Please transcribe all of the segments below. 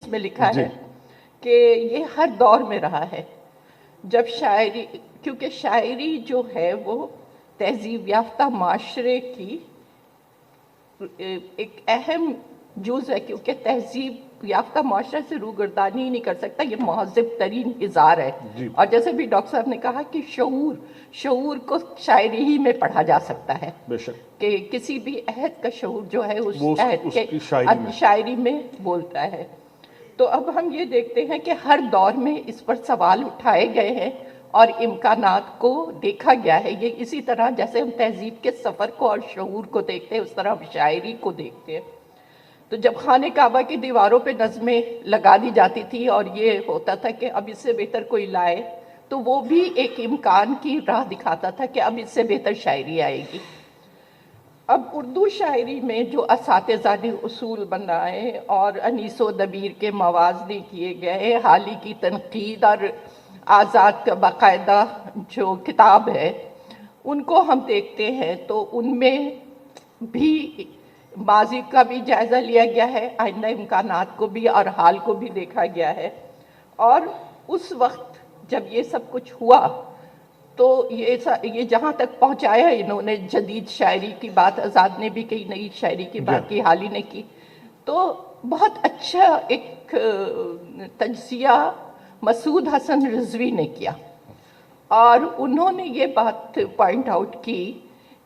میں لکھا ہے کہ یہ ہر دور میں رہا ہے، جب شاعری، کیونکہ شاعری جو ہے وہ تہذیب یافتہ معاشرے کی ایک اہم جز ہے، کیونکہ تہذیب یافتہ معاشرے سے روگردانی ہی نہیں کر سکتا، یہ مہذب ترین اظہار ہے۔ اور جیسے بھی ڈاکٹر صاحب نے کہا کہ شعور کو شاعری ہی میں پڑھا جا سکتا ہے، بے شک، کہ کسی بھی عہد کا شعور جو ہے اس عہد کے شاعری شاعری میں بولتا ہے۔ تو اب ہم یہ دیکھتے ہیں کہ ہر دور میں اس پر سوال اٹھائے گئے ہیں اور امکانات کو دیکھا گیا ہے۔ یہ اسی طرح جیسے ہم تہذیب کے سفر کو اور شعور کو دیکھتے ہیں، اس طرح ہم شاعری کو دیکھتے ہیں۔ تو جب خانہ کعبہ کی دیواروں پہ نظمیں لگا دی جاتی تھی اور یہ ہوتا تھا کہ اب اس سے بہتر کوئی لائے، تو وہ بھی ایک امکان کی راہ دکھاتا تھا کہ اب اس سے بہتر شاعری آئے گی۔ اب اردو شاعری میں جو اساتذہ نے اصول بنائے اور انیس و دبیر کے موازنے کیے گئے، حالی کی تنقید اور آزاد کا باقاعدہ جو کتاب ہے، ان کو ہم دیکھتے ہیں تو ان میں بھی ماضی کا بھی جائزہ لیا گیا ہے، آئندہ امکانات کو بھی اور حال کو بھی دیکھا گیا ہے۔ اور اس وقت جب یہ سب کچھ ہوا تو یہ جہاں تک پہنچایا انہوں نے، جدید شاعری کی بات آزاد نے بھی کہی، نئی شاعری کی بات کی، حالی نے کی، تو بہت اچھا ایک تجزیہ مسعود حسن رضوی نے کیا، اور انہوں نے یہ بات پوائنٹ آؤٹ کی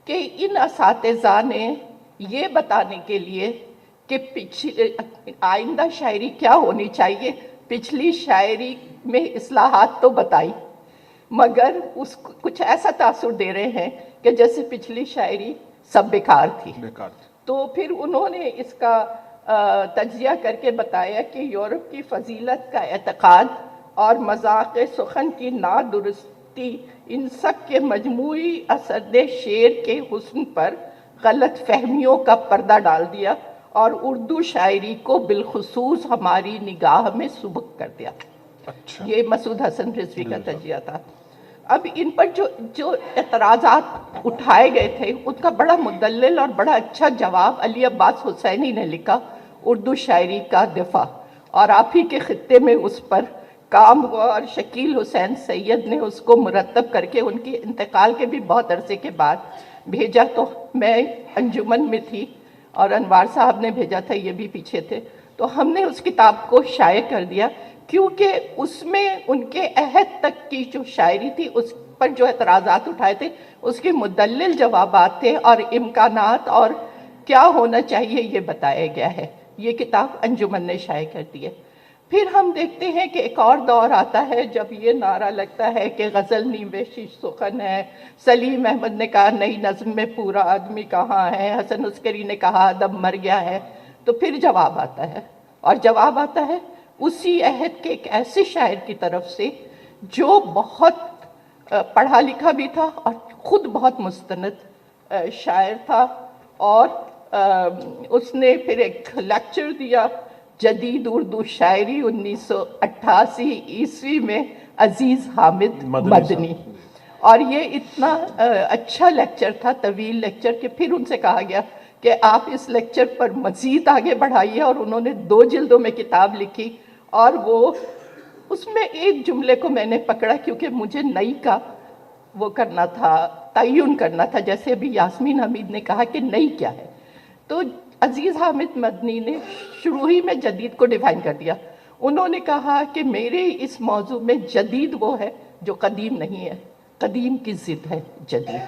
کہ ان اساتذہ نے یہ بتانے کے لیے کہ آئندہ شاعری کیا ہونی چاہیے، پچھلی شاعری میں اصلاحات تو بتائی، مگر اس کو کچھ ایسا تاثر دے رہے ہیں کہ جیسے پچھلی شاعری سب بیکار تھی۔ تو پھر انہوں نے اس کا تجزیہ کر کے بتایا کہ یورپ کی فضیلت کا اعتقاد اور مذاق سخن کی نادرستی، ان سب کے مجموعی اثر نے شعر کے حسن پر غلط فہمیوں کا پردہ ڈال دیا اور اردو شاعری کو بالخصوص ہماری نگاہ میں سبک کر دیا۔ یہ مسعود حسن رضوی کا تجزیہ تھا۔ اب ان پر جو اعتراضات اٹھائے گئے تھے، ان کا بڑا مدلل اور بڑا اچھا جواب علی عباس حسینی نے لکھا، اردو شاعری کا دفاع، اور آپ ہی کے خطے میں اس پر کام ہوا، اور شکیل حسین سید نے اس کو مرتب کر کے ان کے انتقال کے بھی بہت عرصے کے بعد بھیجا۔ تو میں انجمن میں تھی اور انوار صاحب نے بھیجا تھا، یہ بھی پیچھے تھے، تو ہم نے اس کتاب کو شائع کر دیا، کیونکہ اس میں ان کے عہد تک کی جو شاعری تھی، اس پر جو اعتراضات اٹھائے تھے، اس کے مدلل جوابات تھے اور امکانات اور کیا ہونا چاہیے یہ بتایا گیا ہے۔ یہ کتاب انجمن نے شائع کر دی ہے۔ پھر ہم دیکھتے ہیں کہ ایک اور دور آتا ہے جب یہ نعرہ لگتا ہے کہ غزل نیمے شش سخن ہے، سلیم احمد نے کہا نئی نظم میں پورا آدمی کہاں ہے، حسن عسکری نے کہا ادب مر گیا ہے، تو پھر جواب آتا ہے، اور جواب آتا ہے اسی عہد کے ایک ایسے شاعر کی طرف سے جو بہت پڑھا لکھا بھی تھا اور خود بہت مستند شاعر تھا، اور اس نے پھر ایک لیکچر دیا جدید اردو شاعری 1988 میں، عزیز حامد مدنی، اور یہ اتنا اچھا لیکچر تھا، طویل لیکچر، کہ پھر ان سے کہا گیا کہ آپ اس لیکچر پر مزید آگے بڑھائیے، اور انہوں نے 2 جلدوں میں کتاب لکھی، اور وہ اس میں ایک جملے کو میں نے پکڑا کیونکہ مجھے نئی کا وہ کرنا تھا، تعین کرنا تھا، جیسے ابھی یاسمین حمید نے کہا کہ نئی کیا ہے، تو عزیز حامد مدنی نے شروع ہی میں جدید کو ڈیفائن کر دیا۔ انہوں نے کہا کہ میرے اس موضوع میں جدید وہ ہے جو قدیم نہیں ہے، قدیم کی ضد ہے جدید۔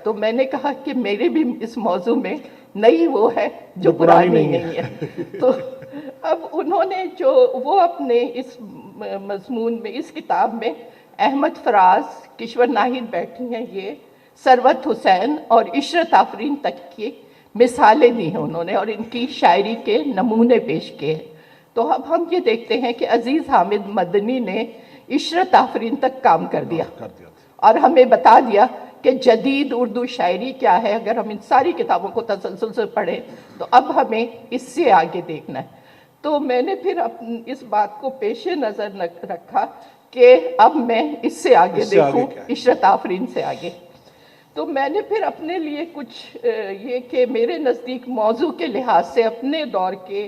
تو میں نے کہا کہ میرے بھی اس موضوع میں نئی وہ ہے جو پرانی نہیں ہے۔ تو اب انہوں نے جو وہ اپنے اس مضمون میں، اس کتاب میں، احمد فراز، کشور ناہید بیٹھی ہیں، یہ ثروت حسین اور عشرت آفرین تک کی مثالیں دی ہیں انہوں نے، اور ان کی شاعری کے نمونے پیش کیے ہیں۔ تو اب ہم یہ دیکھتے ہیں کہ عزیز حامد مدنی نے عشرت آفرین تک کام کر دیا اور ہمیں بتا دیا کہ جدید اردو شاعری کیا ہے۔ اگر ہم ان ساری کتابوں کو تسلسل سے پڑھیں تو اب ہمیں اس سے آگے دیکھنا ہے۔ تو میں نے پھر اس بات کو پیش نظر رکھا کہ اب میں اس سے آگے دیکھوں، عشرت آفرین سے آگے۔ تو میں نے پھر اپنے لیے کچھ یہ کہ میرے نزدیک موضوع کے لحاظ سے اپنے دور کے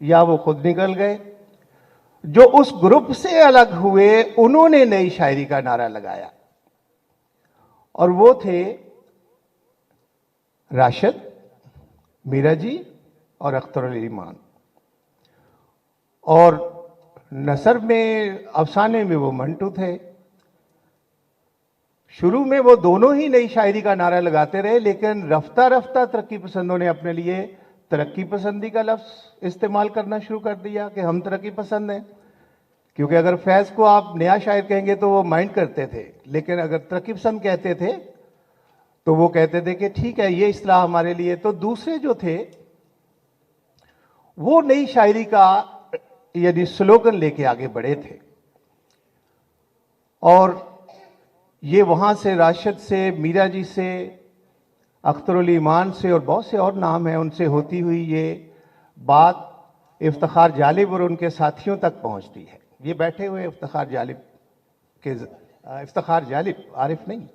یا وہ خود نکل گئے. جو اس گروپ سے الگ ہوئے انہوں نے نئی شاعری کا نعرہ لگایا اور وہ تھے راشد، میرا جی اور اختر علی ایمان. اور نثر میں، افسانے میں وہ منٹو تھے. شروع میں وہ دونوں ہی نئی شاعری کا نعرہ لگاتے رہے، لیکن رفتہ رفتہ ترقی پسندوں نے اپنے لیے ترقی پسندی کا لفظ استعمال کرنا شروع کر دیا کہ ہم ترقی پسند ہیں. کیونکہ اگر فیض کو آپ نیا شاعر کہیں گے تو وہ مائنڈ کرتے تھے، لیکن اگر ترقی پسند کہتے تھے تو وہ کہتے تھے کہ ٹھیک ہے یہ اصطلاح ہمارے لیے. تو دوسرے جو تھے وہ نئی شاعری کا یعنی سلوگن لے کے آگے بڑھے تھے. اور یہ وہاں سے راشد سے، میرا جی سے، اختر علی ایمان سے اور بہت سے اور نام ہیں، ان سے ہوتی ہوئی یہ بات افتخار جالب اور ان کے ساتھیوں تک پہنچتی ہے. یہ بیٹھے ہوئے افتخار جالب عارف نہیں،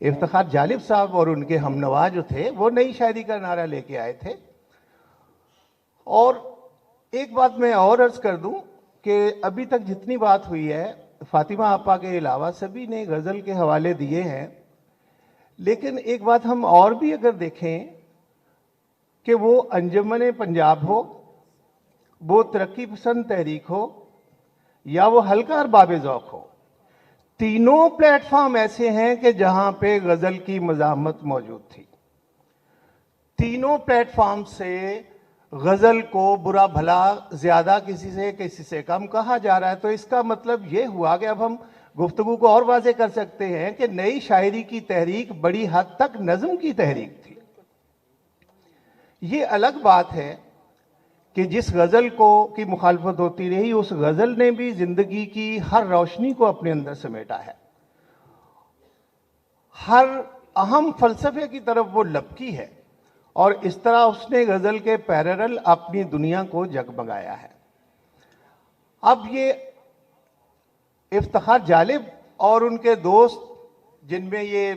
افتخار جالب صاحب اور ان کے ہم نوا جو تھے وہ نئی شاعری کا نعرہ لے کے آئے تھے. اور ایک بات میں اور عرض کر دوں کہ ابھی تک جتنی بات ہوئی ہے فاطمہ آپا کے علاوہ سبھی نے غزل کے حوالے دیے ہیں، لیکن ایک بات ہم اور بھی اگر دیکھیں کہ وہ انجمن پنجاب ہو، وہ ترقی پسند تحریک ہو، یا وہ حلقہ ارباب ذوق ہو، تینوں پلیٹ فارم ایسے ہیں کہ جہاں پہ غزل کی مزاحمت موجود تھی. تینوں پلیٹ فارم سے غزل کو برا بھلا زیادہ کسی سے کم کہا جا رہا ہے. تو اس کا مطلب یہ ہوا کہ اب ہم گفتگو کو اور واضح کر سکتے ہیں کہ نئی شاعری کی تحریک بڑی حد تک نظم کی تحریک تھی. یہ الگ بات ہے کہ جس غزل کی مخالفت ہوتی رہی، اس غزل نے بھی زندگی کی ہر روشنی کو اپنے اندر سمیٹا ہے، ہر اہم فلسفے کی طرف وہ لپکی ہے، اور اس طرح اس نے غزل کے پیرلل اپنی دنیا کو جگمگایا ہے. اب یہ افتخار جالب اور ان کے دوست، جن میں یہ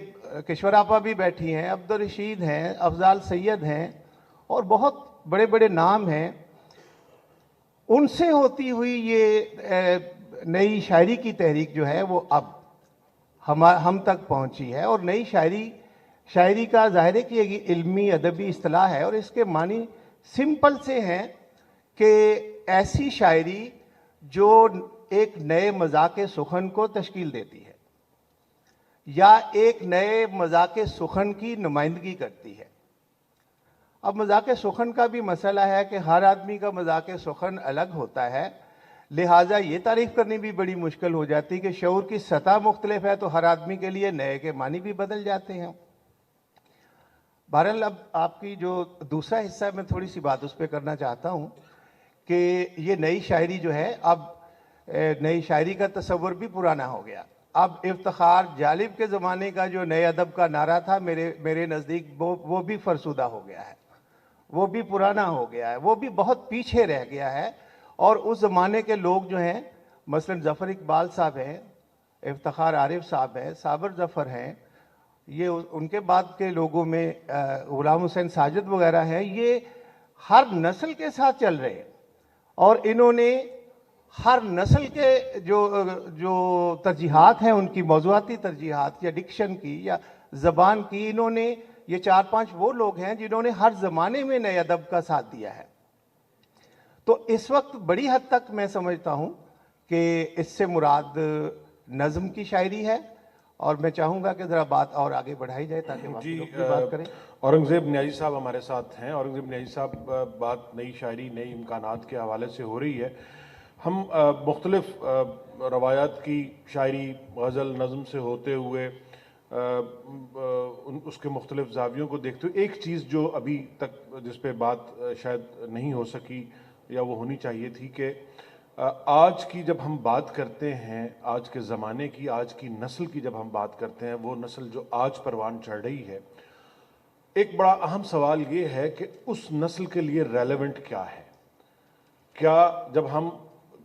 کشور آپا بھی بیٹھی ہیں، عبدالرشید ہیں، افضال سید ہیں اور بہت بڑے بڑے نام ہیں، ان سے ہوتی ہوئی یہ نئی شاعری کی تحریک جو ہے وہ اب ہم تک پہنچی ہے. اور نئی شاعری کا ظاہر ہے کہ ایک علمی ادبی اصطلاح ہے، اور اس کے معنی سمپل سے ہیں کہ ایسی شاعری جو ایک نئے مذاق سخن کو تشکیل دیتی ہے یا ایک نئے مذاق سخن کی نمائندگی کرتی ہے. اب مذاق سخن کا بھی مسئلہ ہے کہ ہر آدمی کا مذاق سخن الگ ہوتا ہے، لہٰذا یہ تعریف کرنی بھی بڑی مشکل ہو جاتی کہ شعور کی سطح مختلف ہے تو ہر آدمی کے لیے نئے کے معنی بھی بدل جاتے ہیں. بہرحال اب آپ کی جو دوسرا حصہ ہے میں تھوڑی سی بات اس پہ کرنا چاہتا ہوں کہ یہ نئی شاعری جو ہے، اب نئی شاعری کا تصور بھی پرانا ہو گیا. اب افتخار جالب کے زمانے کا جو نئے ادب کا نعرہ تھا میرے نزدیک وہ بھی فرسودہ ہو گیا ہے، وہ بھی پرانا ہو گیا ہے، وہ بھی بہت پیچھے رہ گیا ہے. اور اس زمانے کے لوگ جو ہیں، مثلا ظفر اقبال صاحب ہیں، افتخار عارف صاحب ہیں، صابر ظفر ہیں، یہ ان کے بعد کے لوگوں میں غلام حسین ساجد وغیرہ ہیں، یہ ہر نسل کے ساتھ چل رہے ہیں، اور انہوں نے ہر نسل کے جو ترجیحات ہیں، ان کی موضوعاتی ترجیحات یا ڈکشن کی یا زبان کی، انہوں نے یہ 4-5 وہ لوگ ہیں جنہوں نے ہر زمانے میں نئے ادب کا ساتھ دیا ہے. تو اس وقت بڑی حد تک میں سمجھتا ہوں کہ اس سے مراد نظم کی شاعری ہے، اور میں چاہوں گا کہ ذرا بات اور آگے بڑھائی جائے تاکہ باقی لوگ بھی بات کریں. اورنگزیب نیازی صاحب ہمارے ساتھ ہیں. اورنگزیب نیازی صاحب، بات نئی شاعری، نئی امکانات کے حوالے سے ہو رہی ہے. ہم مختلف روایات کی شاعری، غزل، نظم سے ہوتے ہوئے اس کے مختلف زاویوں کو دیکھتے ہوئے ایک چیز جو ابھی تک جس پہ بات شاید نہیں ہو سکی یا وہ ہونی چاہیے تھی کہ آج کی جب ہم بات کرتے ہیں، آج کے زمانے کی، آج کی نسل کی جب ہم بات کرتے ہیں، وہ نسل جو آج پروان چڑھ رہی ہے، ایک بڑا اہم سوال یہ ہے کہ اس نسل کے لیے ریلیونٹ کیا ہے. کیا جب ہم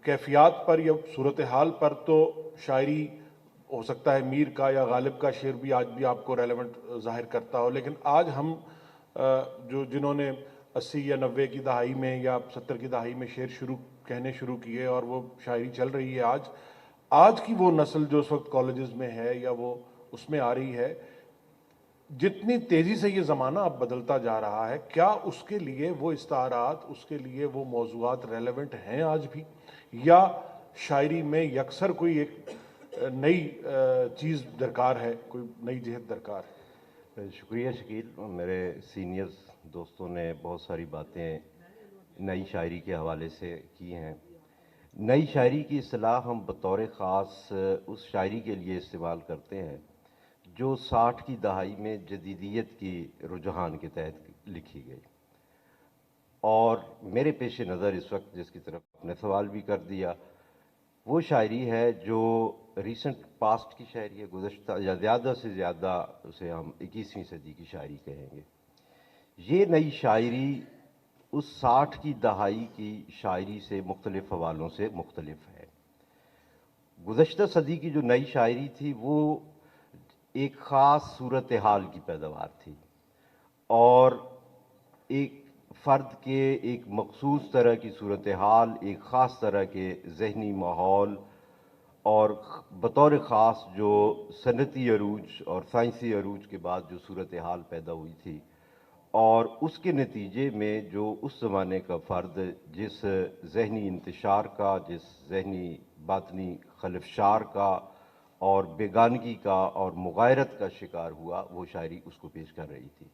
کیفیات پر یا صورتحال پر تو شاعری ہو سکتا ہے میر کا یا غالب کا شعر بھی آج بھی آپ کو ریلیونٹ ظاہر کرتا ہو، لیکن آج ہم جنہوں نے 80 یا 90 کی دہائی میں یا 70 کی دہائی میں شعر کہنے شروع کیے اور وہ شاعری چل رہی ہے آج کی وہ نسل جو اس وقت کالجز میں ہے یا وہ اس میں آ رہی ہے، جتنی تیزی سے یہ زمانہ اب بدلتا جا رہا ہے، کیا اس کے لیے وہ استعارات، اس کے لیے وہ موضوعات ریلیونٹ ہیں آج بھی، یا شاعری میں یکسر کوئی ایک نئی چیز درکار ہے، کوئی نئی جہت درکار ہے؟ شکریہ شکیل، میرے سینئرز دوستوں نے بہت ساری باتیں نئی شاعری کے حوالے سے کی ہیں۔ نئی شاعری کی اصطلاح ہم بطور خاص اس شاعری کے لیے استعمال کرتے ہیں جو 60 کی دہائی میں جدیدیت کی رجحان کے تحت لکھی گئی، اور میرے پیش نظر اس وقت جس کی طرف آپ نے سوال بھی کر دیا، وہ شاعری ہے جو ریسنٹ پاسٹ کی شاعری ہے، گزشتہ یا زیادہ سے زیادہ اسے ہم 21ویں صدی کی شاعری کہیں گے۔ یہ نئی شاعری اس 60 کی دہائی کی شاعری سے مختلف حوالوں سے مختلف ہے۔ گزشتہ صدی کی جو نئی شاعری تھی وہ ایک خاص صورتحال کی پیداوار تھی، اور ایک فرد کے ایک مخصوص طرح کی صورتحال، ایک خاص طرح کے ذہنی ماحول، اور بطور خاص جو صنعتی عروج اور سائنسی عروج کے بعد جو صورتحال پیدا ہوئی تھی، اور اس کے نتیجے میں جو اس زمانے کا فرد جس ذہنی انتشار کا، جس ذہنی باطنی خلفشار کا اور بیگانگی کا اور مغایرت کا شکار ہوا، وہ شاعری اس کو پیش کر رہی تھی۔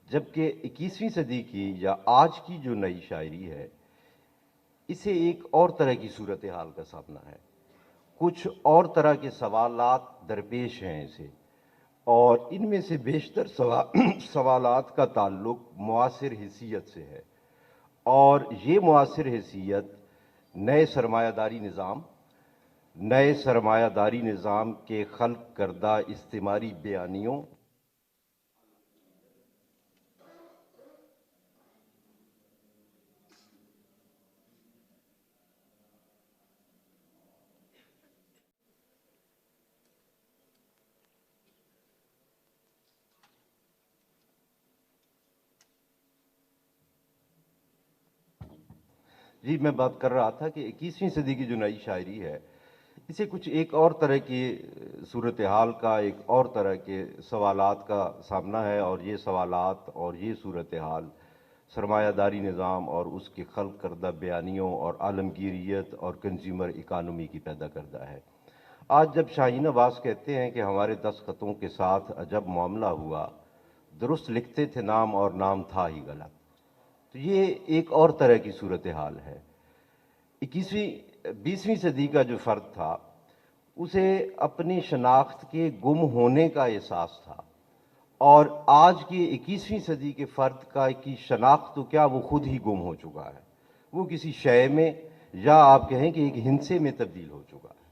جبکہ 21ویں صدی کی یا آج کی جو نئی شاعری ہے، اسے ایک اور طرح کی صورتحال کا سامنا ہے، کچھ اور طرح کے سوالات درپیش ہیں اسے، اور ان میں سے بیشتر سوالات کا تعلق معاصر حیثیت سے ہے، اور یہ معاصر حیثیت نئے سرمایہ داری نظام کے خلق کردہ استعماری بیانیوں جی میں بات کر رہا تھا کہ 21ویں صدی کی جو نئی شاعری ہے، اسے کچھ ایک اور طرح کی صورتحال کا، ایک اور طرح کے سوالات کا سامنا ہے، اور یہ سوالات اور یہ صورتحال سرمایہ داری نظام اور اس کے خلق کردہ بیانیوں اور عالمگیریت اور کنزیومر اکانومی کی پیدا کردہ ہے۔ آج جب شاہین عباس کہتے ہیں کہ ہمارے 10 خطوں کے ساتھ عجب معاملہ ہوا، درست لکھتے تھے نام اور نام تھا ہی غلط، تو یہ ایک اور طرح کی صورتحال ہے۔ 20ویں صدی کا جو فرد تھا، اسے اپنی شناخت کے گم ہونے کا احساس تھا، اور آج کی 21ویں صدی کے فرد کی شناخت تو کیا، وہ خود ہی گم ہو چکا ہے، وہ کسی شے میں یا آپ کہیں کہ ایک ہندسے میں تبدیل ہو چکا ہے۔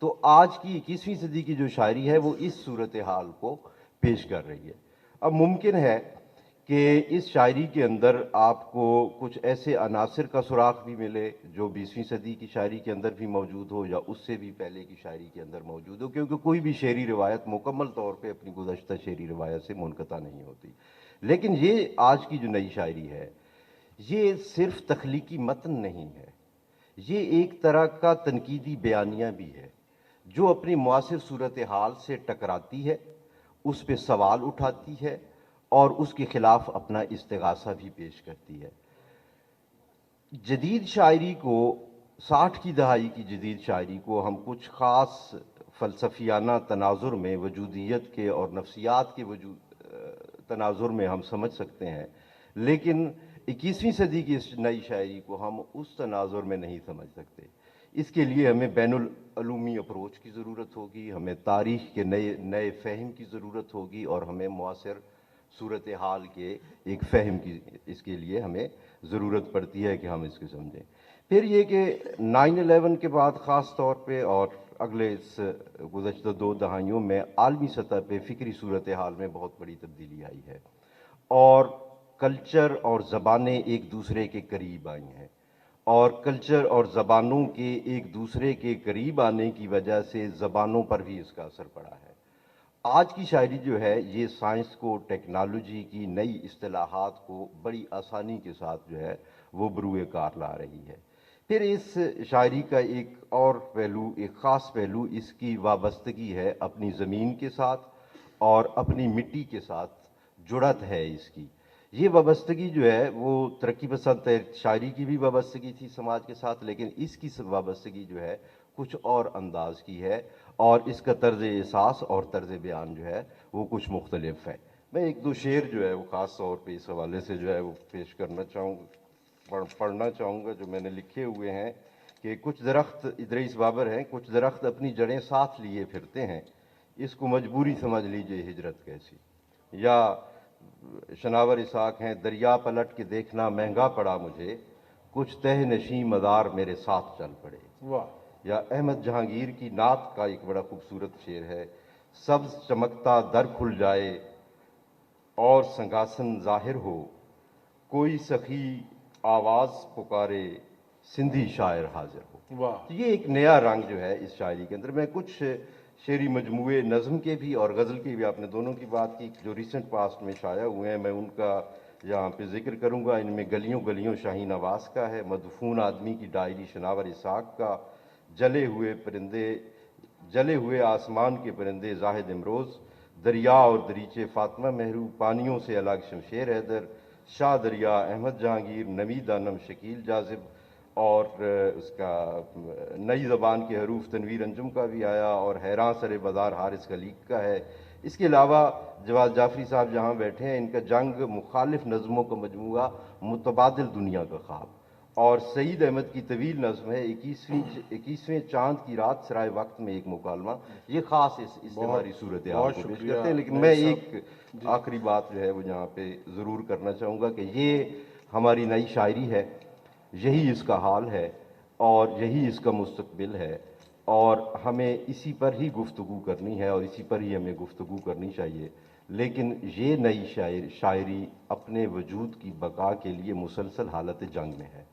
تو آج کی 21ویں صدی کی جو شاعری ہے وہ اس صورتحال کو پیش کر رہی ہے۔ اب ممکن ہے کہ اس شاعری کے اندر آپ کو کچھ ایسے عناصر کا سراغ بھی ملے جو 20ویں صدی کی شاعری کے اندر بھی موجود ہو یا اس سے بھی پہلے کی شاعری کے اندر موجود ہو، کیونکہ کوئی بھی شعری روایت مکمل طور پہ اپنی گزشتہ شعری روایت سے منقطع نہیں ہوتی۔ لیکن یہ آج کی جو نئی شاعری ہے، یہ صرف تخلیقی متن نہیں ہے، یہ ایک طرح کا تنقیدی بیانیہ بھی ہے جو اپنی معاصر صورتحال سے ٹکراتی ہے، اس پہ سوال اٹھاتی ہے اور اس کے خلاف اپنا استغاثہ بھی پیش کرتی ہے۔ جدید شاعری کو، 60 کی دہائی کی جدید شاعری کو ہم کچھ خاص فلسفیانہ تناظر میں، وجودیت کے اور نفسیات کے تناظر میں ہم سمجھ سکتے ہیں، لیکن 21ویں صدی کی اس نئی شاعری کو ہم اس تناظر میں نہیں سمجھ سکتے۔ اس کے لیے ہمیں بین العلومی اپروچ کی ضرورت ہوگی، ہمیں تاریخ کے نئے فہم کی ضرورت ہوگی، اور ہمیں معاصر صورتحال کے ایک فہم کی اس کے لیے ہمیں ضرورت پڑتی ہے کہ ہم اس کو سمجھیں۔ پھر یہ کہ 9/11 کے بعد خاص طور پہ اور اگلے اس گزشتہ 2 دہائیوں میں عالمی سطح پہ فکری صورتحال میں بہت بڑی تبدیلی آئی ہے، اور کلچر اور زبانیں ایک دوسرے کے قریب آئی ہیں، اور کلچر اور زبانوں کے ایک دوسرے کے قریب آنے کی وجہ سے زبانوں پر بھی اس کا اثر پڑا ہے۔ آج کی شاعری جو ہے یہ سائنس کو، ٹیکنالوجی کی نئی اصطلاحات کو بڑی آسانی کے ساتھ جو ہے وہ بروئے کار لا رہی ہے۔ پھر اس شاعری کا ایک اور پہلو، ایک خاص پہلو اس کی وابستگی ہے اپنی زمین کے ساتھ اور اپنی مٹی کے ساتھ جڑت ہے اس کی۔ یہ وابستگی جو ہے وہ ترقی پسند شاعری کی بھی وابستگی تھی سماج کے ساتھ، لیکن اس کی وابستگی جو ہے کچھ اور انداز کی ہے، اور اس کا طرز احساس اور طرز بیان جو ہے وہ کچھ مختلف ہے۔ میں ایک دو شعر جو ہے وہ خاص طور پہ اس حوالے سے جو ہے وہ پیش کرنا چاہوں گا، پڑھنا چاہوں گا، جو میں نے لکھے ہوئے ہیں کہ کچھ درخت، ادریس بابر ہیں، کچھ درخت اپنی جڑیں ساتھ لیے پھرتے ہیں، اس کو مجبوری سمجھ لیجئے ہجرت کیسی۔ یا شناور اسحاق ہیں، دریا پلٹ کے دیکھنا مہنگا پڑا مجھے، کچھ تہ نشیں مدار میرے ساتھ چل پڑے۔ واہ، یا احمد جہانگیر کی نعت کا ایک بڑا خوبصورت شعر ہے، سبز چمکتا در کھل جائے اور سنگاسن ظاہر ہو، کوئی سخی آواز پکارے سندھی شاعر حاضر ہو۔ واہ، تو یہ ایک نیا رنگ جو ہے اس شاعری کے اندر۔ میں کچھ شعری مجموعے نظم کے بھی اور غزل کے بھی، آپ نے دونوں کی بات کی، جو ریسنٹ پاسٹ میں شائع ہوئے ہیں، میں ان کا یہاں پہ ذکر کروں گا۔ ان میں گلیوں گلیوں شاہین نواز کا ہے، مدفون آدمی کی ڈائری شناور اسحاق کا، جلے ہوئے آسمان کے پرندے زاہد امروز، دریا اور دریچے فاطمہ مہرو، پانیوں سے الگ شمشیر حیدر، شاہ دریا احمد جہانگیر، نوید انم شکیل جاذب، اور اس کا نئی زبان کے حروف تنویر انجم کا بھی آیا، اور حیراں سر بازار حارث خلیق کا ہے۔ اس کے علاوہ جواز جعفری صاحب جہاں بیٹھے ہیں، ان کا جنگ مخالف نظموں کا مجموعہ متبادل دنیا کا خواب، اور سعید احمد کی طویل نظم ہے 21ویں چاند کی رات سرائے وقت میں ایک مکالمہ۔ یہ خاص اس استعماری صورتحال کو پیش کرتے ہیں، لیکن میں ایک آخری بات جو ہے وہ یہاں پہ ضرور کرنا چاہوں گا کہ یہ ہماری نئی شاعری ہے، یہی اس کا حال ہے اور یہی اس کا مستقبل ہے، اور ہمیں اسی پر ہی گفتگو کرنی ہے اور اسی پر ہی ہمیں گفتگو کرنی چاہیے۔ لیکن یہ نئی شاعری اپنے وجود کی بقا کے لیے مسلسل حالت جنگ میں ہے۔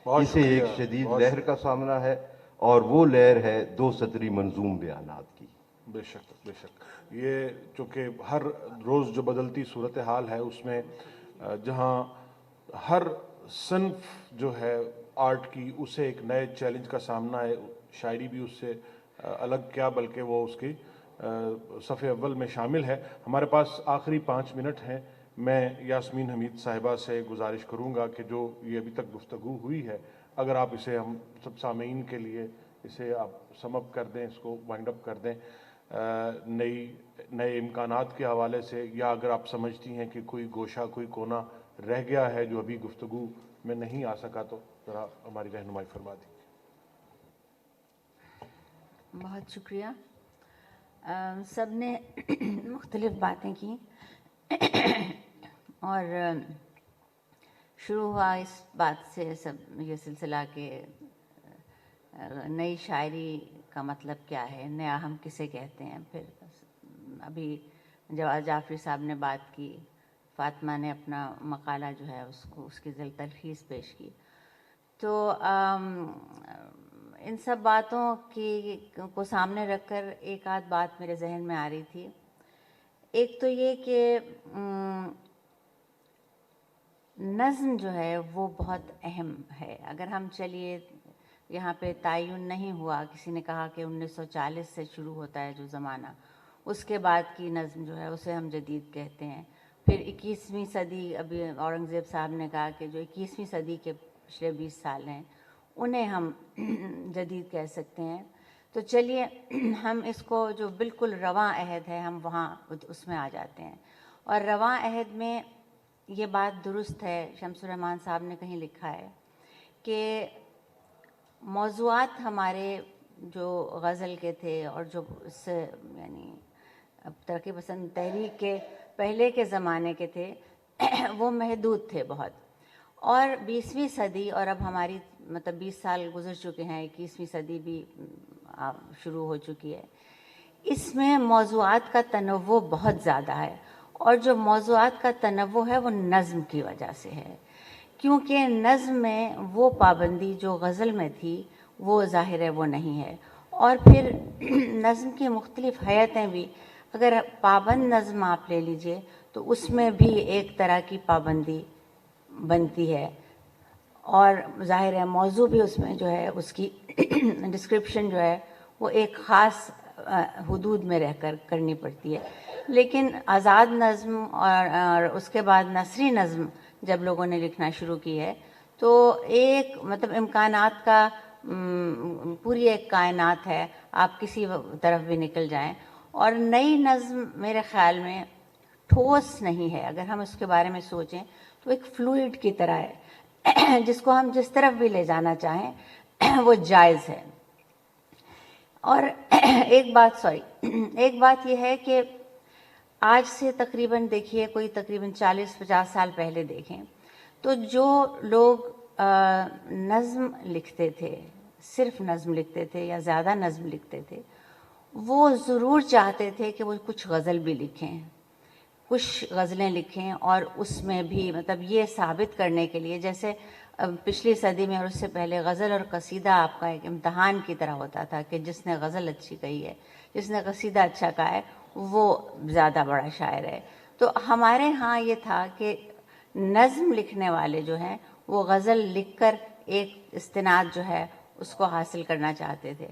اسے ایک شدید لہر کا سامنا ہے، اور وہ لہر ہے دو سطری منظوم بیانات کی۔ بے شک بے شک۔ یہ چونکہ ہر روز جو بدلتی صورتحال ہے اس میں جہاں ہر صنف جو ہے آرٹ کی اسے ایک نئے چیلنج کا سامنا ہے، شاعری بھی اس سے الگ کیا بلکہ وہ اس کی صف اول میں شامل ہے۔ ہمارے پاس آخری 5 منٹ ہیں۔ میں یاسمین حمید صاحبہ سے گزارش کروں گا کہ جو یہ ابھی تک گفتگو ہوئی ہے، اگر آپ اسے ہم سب سامعین کے لیے اسے آپ سم اپ کر دیں، اس کو وائنڈ اپ کر دیں نئے امکانات کے حوالے سے، یا اگر آپ سمجھتی ہیں کہ کوئی گوشہ، کوئی کونا رہ گیا ہے جو ابھی گفتگو میں نہیں آ سکا، تو ذرا ہماری رہنمائی فرما دیجیے۔ بہت شکریہ۔ سب نے مختلف باتیں کی اور شروع ہوا اس بات سے سب یہ سلسلہ کہ نئی شاعری کا مطلب کیا ہے، نیا ہم کسے کہتے ہیں۔ پھر ابھی جواز جعفری صاحب نے بات کی، فاطمہ نے اپنا مقالہ جو ہے اس کی تلخیص پیش کی۔ تو ان سب باتوں کو سامنے رکھ کر ایک آدھ بات میرے ذہن میں آ رہی تھی۔ ایک تو یہ کہ نظم جو ہے وہ بہت اہم ہے۔ اگر ہم چلیے یہاں پہ تعین نہیں ہوا، کسی نے کہا کہ 1940 سے شروع ہوتا ہے جو زمانہ، اس کے بعد کی نظم جو ہے اسے ہم جدید کہتے ہیں۔ پھر 21ویں صدی، ابھی اورنگزیب صاحب نے کہا کہ جو 21ویں صدی کے پچھلے 20 سال ہیں انہیں ہم جدید کہہ سکتے ہیں۔ تو چلیے ہم اس کو جو بالکل رواں عہد ہے ہم وہاں اس میں آ جاتے ہیں۔ اور رواں عہد میں یہ بات درست ہے، شمس الرحمان صاحب نے کہیں لکھا ہے کہ موضوعات ہمارے جو غزل کے تھے اور جو اس سے یعنی ترقی پسند تحریک کے پہلے کے زمانے کے تھے وہ محدود تھے بہت، اور 20ویں صدی اور اب ہماری 20 سال گزر چکے ہیں، 21ویں صدی بھی شروع ہو چکی ہے، اس میں موضوعات کا تنوع بہت زیادہ ہے، اور جو موضوعات کا تنوع ہے وہ نظم کی وجہ سے ہے، کیونکہ نظم میں وہ پابندی جو غزل میں تھی وہ ظاہر ہے وہ نہیں ہے۔ اور پھر نظم کی مختلف حیتیں بھی اگر پابند نظم آپ لے لیجئے تو اس میں بھی ایک طرح کی پابندی بنتی ہے، اور ظاہر ہے موضوع بھی اس میں جو ہے اس کی ڈسکرپشن جو ہے وہ ایک خاص حدود میں رہ کر کرنی پڑتی ہے. لیکن آزاد نظم اور اس کے بعد نثری نظم جب لوگوں نے لکھنا شروع کی ہے تو ایک مطلب امکانات کا پوری ایک کائنات ہے، آپ کسی طرف بھی نکل جائیں. اور نئی نظم میرے خیال میں ٹھوس نہیں ہے، اگر ہم اس کے بارے میں سوچیں تو ایک فلوئڈ کی طرح ہے جس کو ہم جس طرف بھی لے جانا چاہیں وہ جائز ہے. اور ایک بات یہ ہے کہ آج سے تقریباً دیکھیے کوئی تقریباً 40-50 سال پہلے دیکھیں تو جو لوگ نظم لکھتے تھے، صرف نظم لکھتے تھے یا زیادہ نظم لکھتے تھے، وہ ضرور چاہتے تھے کہ وہ کچھ غزل بھی لکھیں، کچھ غزلیں لکھیں، اور اس میں بھی مطلب یہ ثابت کرنے کے لیے، جیسے پچھلی صدی میں اور اس سے پہلے غزل اور قصیدہ آپ کا ایک امتحان کی طرح ہوتا تھا کہ جس نے غزل اچھی کہی ہے، جس نے قصیدہ اچھا کہا ہے وہ زیادہ بڑا شاعر ہے. تو ہمارے ہاں یہ تھا کہ نظم لکھنے والے جو ہیں وہ غزل لکھ کر ایک استناد جو ہے اس کو حاصل کرنا چاہتے تھے.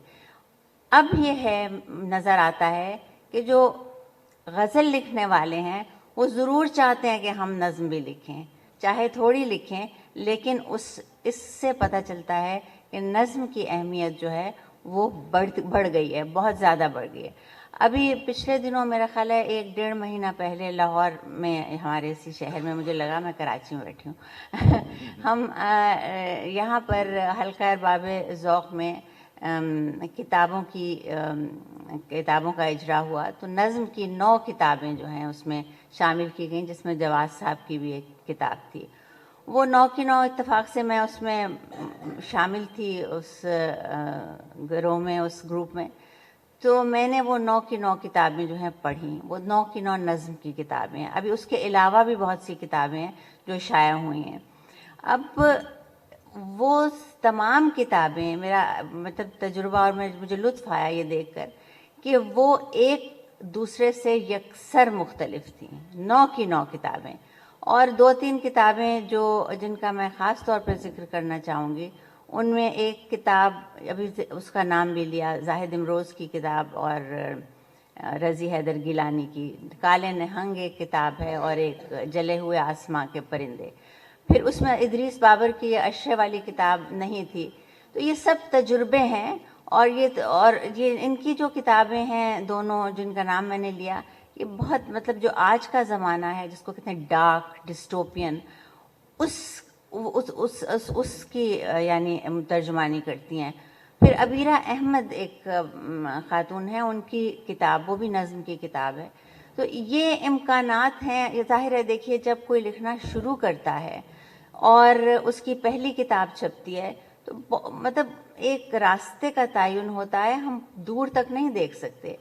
اب یہ ہے نظر آتا ہے کہ جو غزل لکھنے والے ہیں وہ ضرور چاہتے ہیں کہ ہم نظم بھی لکھیں، چاہے تھوڑی لکھیں، لیکن اس سے پتہ چلتا ہے کہ نظم کی اہمیت جو ہے وہ بڑھ گئی ہے، بہت زیادہ بڑھ گئی ہے. ابھی پچھلے دنوں میرا خیال ہے 1-1.5 مہینہ پہلے لاہور میں، ہمارے اسی شہر میں، مجھے لگا میں کراچی میں بیٹھی ہوں ہم یہاں پر حلقہ ارباب ذوق میں کتابوں کا اجرا ہوا، تو نظم کی 9 کتابیں جو ہیں اس میں شامل کی گئیں، جس میں جواز صاحب کی بھی ایک کتاب تھی. وہ 9 کی 9 اتفاق سے میں اس میں شامل تھی، اس گروہ میں، اس گروپ میں. تو میں نے وہ 9 کی 9 کتابیں جو ہیں پڑھیں. وہ 9 کی 9 نظم کی کتابیں ہیں. ابھی اس کے علاوہ بھی بہت سی کتابیں ہیں جو شائع ہوئی ہیں. اب وہ تمام کتابیں، میرا مطلب تجربہ، اور مجھے لطف آیا یہ دیکھ کر کہ وہ ایک دوسرے سے یکسر مختلف تھیں. 9 کی 9 کتابیں. اور 2-3 کتابیں جن کا میں خاص طور پر ذکر کرنا چاہوں گی، ان میں ایک کتاب ابھی اس کا نام بھی لیا، زاہد امروز کی کتاب اور رضی حیدر گیلانی کی کالے نہنگ ایک کتاب ہے، اور ایک جلے ہوئے آسماں کے پرندے. پھر اس میں ادریس بابر کی یہ اشرے والی کتاب نہیں تھی. تو یہ سب تجربے ہیں، اور یہ ان کی جو کتابیں ہیں دونوں جن کا نام میں نے لیا، یہ بہت مطلب جو آج کا زمانہ ہے جس کو کہتے ہیں ڈارک ڈسٹوپین، اس کی یعنی ترجمانی کرتی ہیں. پھر عبیرہ احمد ایک خاتون ہیں، ان کی کتاب وہ بھی نظم کی کتاب ہے. تو یہ امکانات ہیں. یہ ظاہر ہے دیکھیے جب کوئی لکھنا شروع کرتا ہے اور اس کی پہلی کتاب چھپتی ہے تو مطلب ایک راستے کا تعین ہوتا ہے، ہم دور تک نہیں دیکھ سکتے.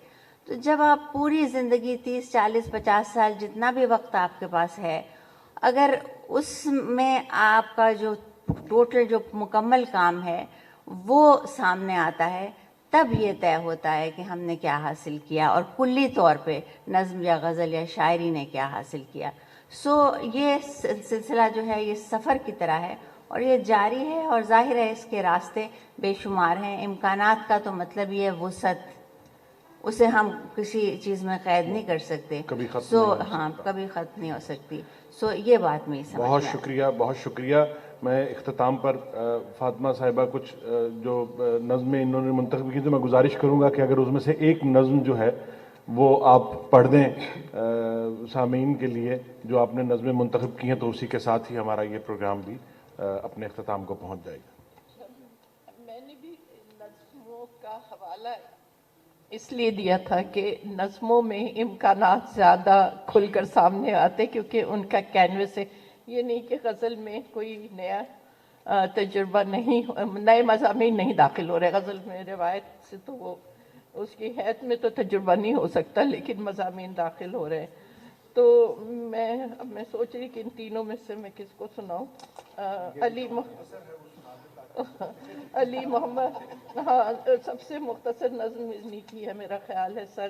تو جب آپ پوری زندگی 30-40-50 سال جتنا بھی وقت آپ کے پاس ہے، اگر اس میں آپ کا جو ٹوٹل جو مکمل کام ہے وہ سامنے آتا ہے، تب یہ طے ہوتا ہے کہ ہم نے کیا حاصل کیا، اور کلی طور پہ نظم یا غزل یا شاعری نے کیا حاصل کیا. یہ سلسلہ جو ہے یہ سفر کی طرح ہے اور یہ جاری ہے، اور ظاہر ہے اس کے راستے بے شمار ہیں. امکانات کا تو مطلب یہ وسعت، اسے ہم کسی چیز میں قید نہیں کر سکتے. کبھی ختم نہیں ہو سکتا. کبھی ختم نہیں ہو سکتی. یہ بات میں سمجھ بہت شکریہ، بہت شکریہ. میں اختتام پر فاطمہ صاحبہ کچھ جو نظمیں انہوں نے منتخب کی تو میں گزارش کروں گا کہ اگر اس میں سے ایک نظم جو ہے وہ آپ پڑھ دیں سامعین کے لیے جو آپ نے نظمیں منتخب کی ہیں، تو اسی کے ساتھ ہی ہمارا یہ پروگرام بھی اپنے اختتام کو پہنچ جائے گا. میں نے بھی نظموں کا حوالہ اس لیے دیا تھا کہ نظموں میں امکانات زیادہ کھل کر سامنے آتے، کیونکہ ان کا کینوس ہے. یہ نہیں کہ غزل میں کوئی نیا تجربہ نہیں، نئے مضامین نہیں داخل ہو رہے. غزل میں روایت سے تو وہ اس کی حیث میں تو تجربہ نہیں ہو سکتا، لیکن مضامین داخل ہو رہے ہیں. تو میں سوچ رہی کہ ان تینوں میں سے میں کس کو سناؤں. علی محمد، ہاں، سب سے مختصر نظم انہی کی ہے میرا خیال ہے. سر